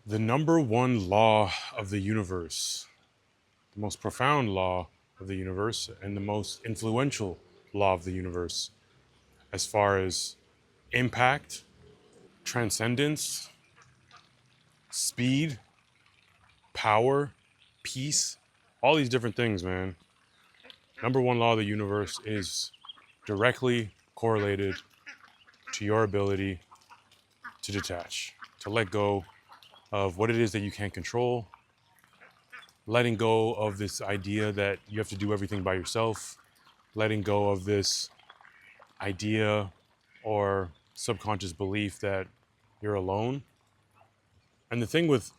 The number one law of the universe, the most profound law of the universe, and the most influential law of the universe, as far as impact, transcendence, speed, power, peace, all these different things, man. Number one law of the universe is directly correlated to your ability to detach, to let go of what it is that you can't control, letting go of this idea that you have to do everything by yourself, letting go of this idea or subconscious belief that you're alone. And the thing with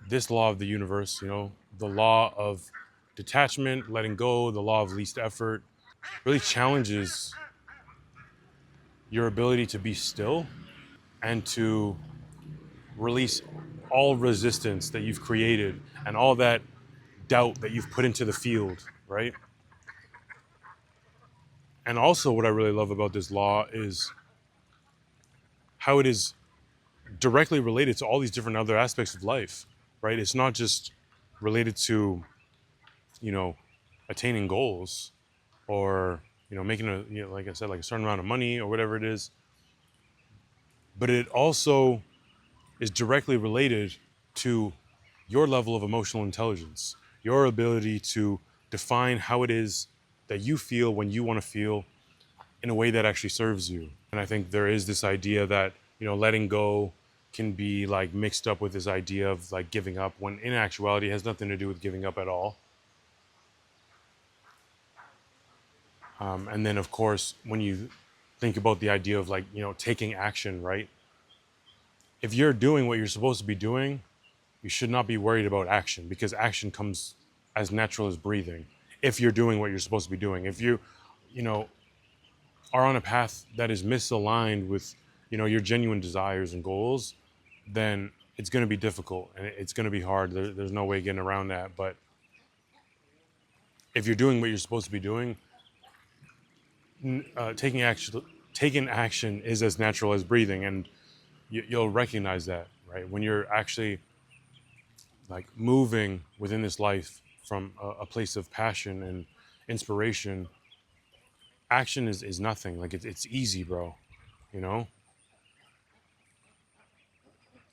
this law of the universe, the law of detachment, letting go, the law of least effort, really challenges your ability to be still and to release all resistance that you've created and all that doubt that you've put into the field, right? And also, what I really love about this law is how it is directly related to all these different other aspects of life, right? It's not just related to, you know, attaining goals or, making like I said, like a certain amount of money or whatever it is, but it also is directly related to your level of emotional intelligence, your ability to define how it is that you feel when you want to feel in a way that actually serves you. And I think there is this idea that, letting go can be like mixed up with this idea of like giving up, when in actuality it has nothing to do with giving up at all. And then of course, when you think about the idea of like, taking action, right? If you're doing what you're supposed to be doing, you should not be worried about action, because action comes as natural as breathing. If you're doing what you're supposed to be doing, if you know, are on a path that is misaligned with, your genuine desires and goals, then it's going to be difficult and it's going to be hard. There's no way getting around that. But if you're doing what you're supposed to be doing, taking action is as natural as breathing, and you'll recognize that, right? When you're actually like moving within this life from a place of passion and inspiration, action is nothing. Like it's easy, bro. You know.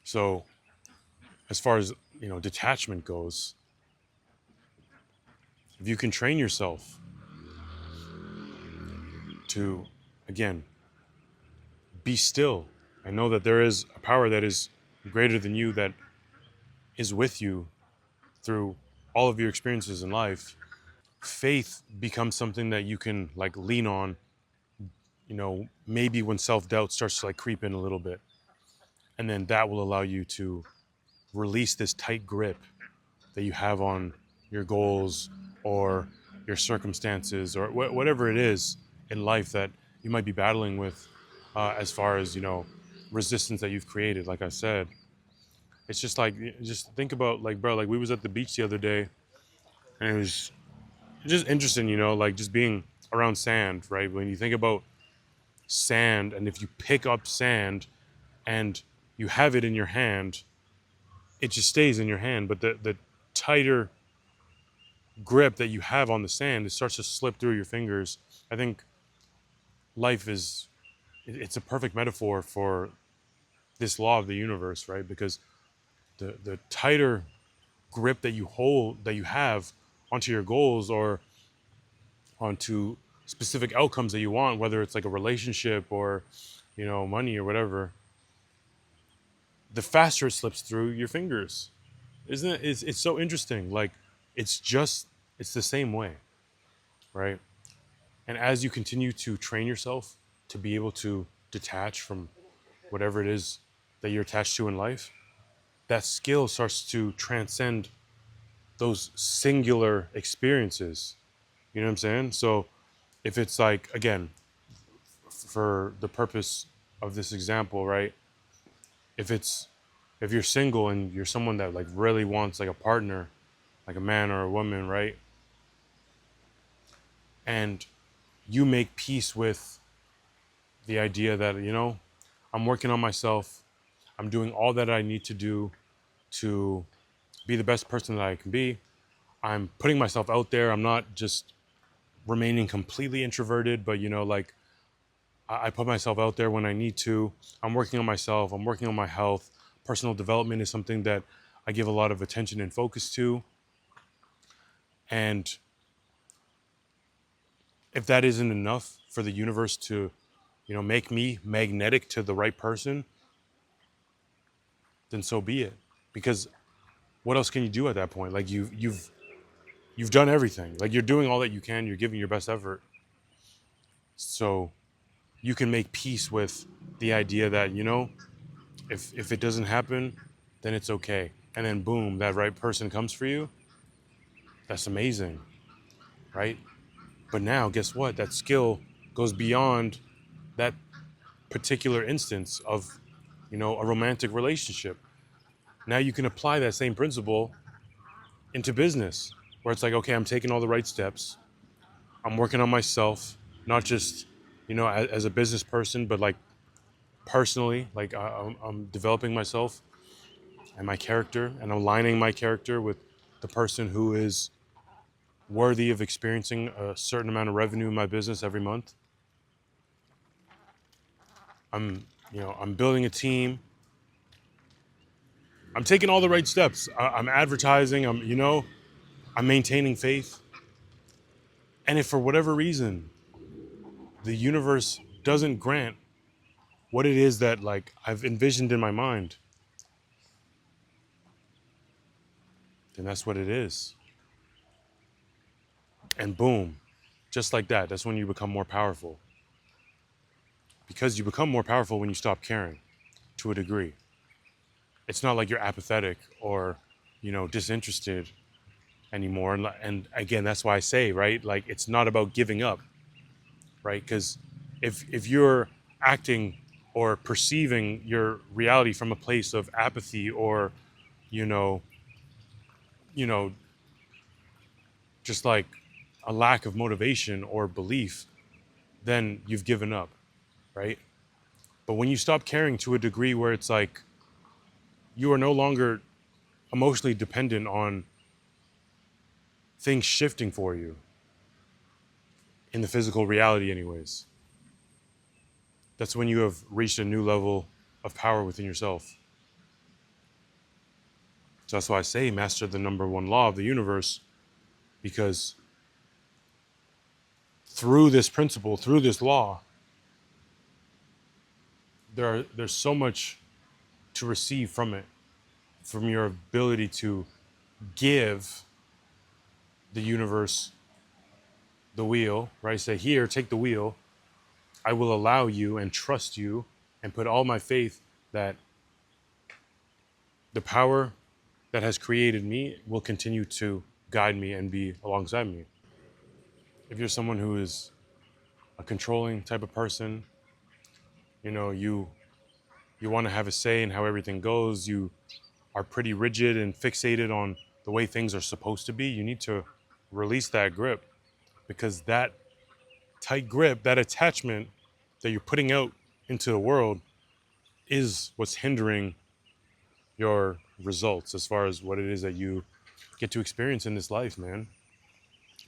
So as far as detachment goes, if you can train yourself to, again, be still and know that there is a power that is greater than you, that is with you through all of your experiences in life, faith becomes something that you can like lean on, maybe when self-doubt starts to like creep in a little bit. And then that will allow you to release this tight grip that you have on your goals or your circumstances or whatever it is in life that you might be battling with, as far as resistance that you've created. Like I said, it's just like, just think about, like, bro, like we was at the beach the other day, and it was just interesting, like just being around sand, right? When you think about sand, and if you pick up sand and you have it in your hand, it just stays in your hand. But the tighter grip that you have on the sand, it starts to slip through your fingers. I think life is, it's a perfect metaphor for this law of the universe, right? Because the tighter grip that you hold, that you have onto your goals or onto specific outcomes that you want, whether it's like a relationship or money or whatever, the faster it slips through your fingers. Isn't it? It's so interesting. Like it's the same way, right? And as you continue to train yourself to be able to detach from whatever it is that you're attached to in life, that skill starts to transcend those singular experiences. You know what I'm saying? So if it's like, again, for the purpose of this example, right? If it's, if you're single and you're someone that like really wants like a partner, like a man or a woman, right? And you make peace with the idea that, I'm working on myself. I'm doing all that I need to do to be the best person that I can be. I'm putting myself out there. I'm not just remaining completely introverted, but like I put myself out there when I need to. I'm working on myself. I'm working on my health. Personal development is something that I give a lot of attention and focus to. And if that isn't enough for the universe to, make me magnetic to the right person, then so be it. Because what else can you do at that point? Like you've done everything. Like you're doing all that you can. You're giving your best effort. So you can make peace with the idea that, if it doesn't happen, then it's okay. And then boom, that right person comes for you. That's amazing, right? But now, guess what? That skill goes beyond that particular instance of, a romantic relationship. Now you can apply that same principle into business, where it's like, okay, I'm taking all the right steps. I'm working on myself, not just, as a business person, but like personally, like I'm developing myself and my character and aligning my character with the person who is worthy of experiencing a certain amount of revenue in my business every month. I'm building a team. I'm taking all the right steps. I'm advertising. I'm maintaining faith. And if for whatever reason the universe doesn't grant what it is that like I've envisioned in my mind, then that's what it is. And boom, just like that, that's when you become more powerful. Because you become more powerful when you stop caring to a degree. It's not like you're apathetic or, disinterested anymore. And again, that's why I say, right? Like, it's not about giving up, right? Because if you're acting or perceiving your reality from a place of apathy or, you know, you know, just like a lack of motivation or belief, then you've given up, right? But when you stop caring to a degree where it's like you are no longer emotionally dependent on things shifting for you in the physical reality anyways, that's when you have reached a new level of power within yourself. So that's why I say master the number one law of the universe, because through this principle, through this law, there's so much to receive from it, from your ability to give the universe the wheel, right? Say, here, take the wheel. I will allow you and trust you and put all my faith that the power that has created me will continue to guide me and be alongside me. If you're someone who is a controlling type of person, you want to have a say in how everything goes, you are pretty rigid and fixated on the way things are supposed to be, you need to release that grip, because that tight grip, that attachment that you're putting out into the world is what's hindering your results as far as what it is that you get to experience in this life, man.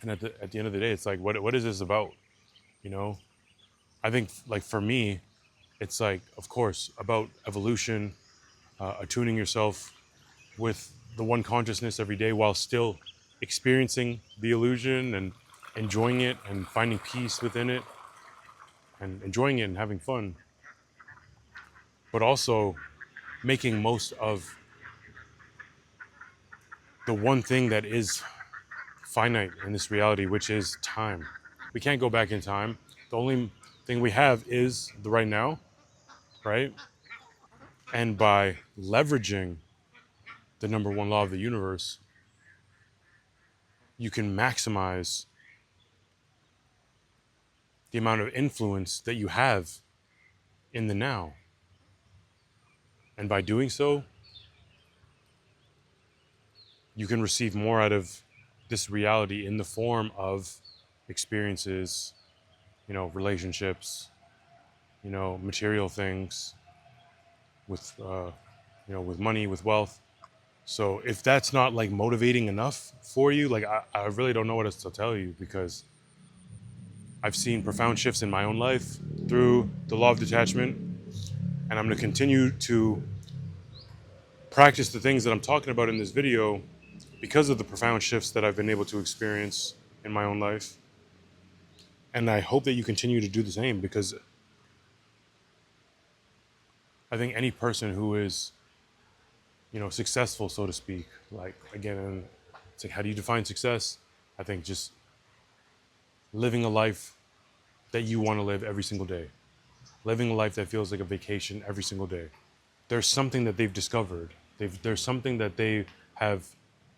And at the end of the day, it's like, what is this about? I think, like, for me, it's like, of course, about evolution, attuning yourself with the one consciousness every day while still experiencing the illusion and enjoying it and finding peace within it and enjoying it and having fun, but also making most of the one thing that is finite in this reality, which is time. We can't go back in time. The only thing we have is the right now, right? And by leveraging the number one law of the universe, you can maximize the amount of influence that you have in the now. And by doing so, you can receive more out of this reality in the form of experiences, relationships, material things, with, with money, with wealth. So if that's not like motivating enough for you, like I really don't know what else to tell you, because I've seen profound shifts in my own life through the law of detachment, and I'm going to continue to practice the things that I'm talking about in this video because of the profound shifts that I've been able to experience in my own life. And I hope that you continue to do the same, because I think any person who is, successful, so to speak, like, again, it's like, how do you define success? I think just living a life that you want to live every single day, living a life that feels like a vacation every single day. There's something that they've discovered. There's something that they have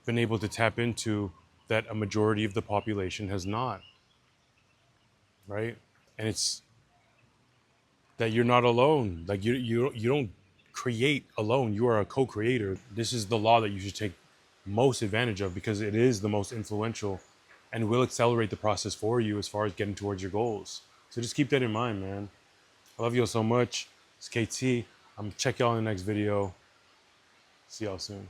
been able to tap into that a majority of the population has not, right? And it's that you're not alone. Like you don't create alone. You are a co-creator. This is the law that you should take most advantage of, because it is the most influential and will accelerate the process for you as far as getting towards your goals. So just keep that in mind, man. I love you all so much. It's KT. I'm gonna check y'all in the next video. See y'all soon.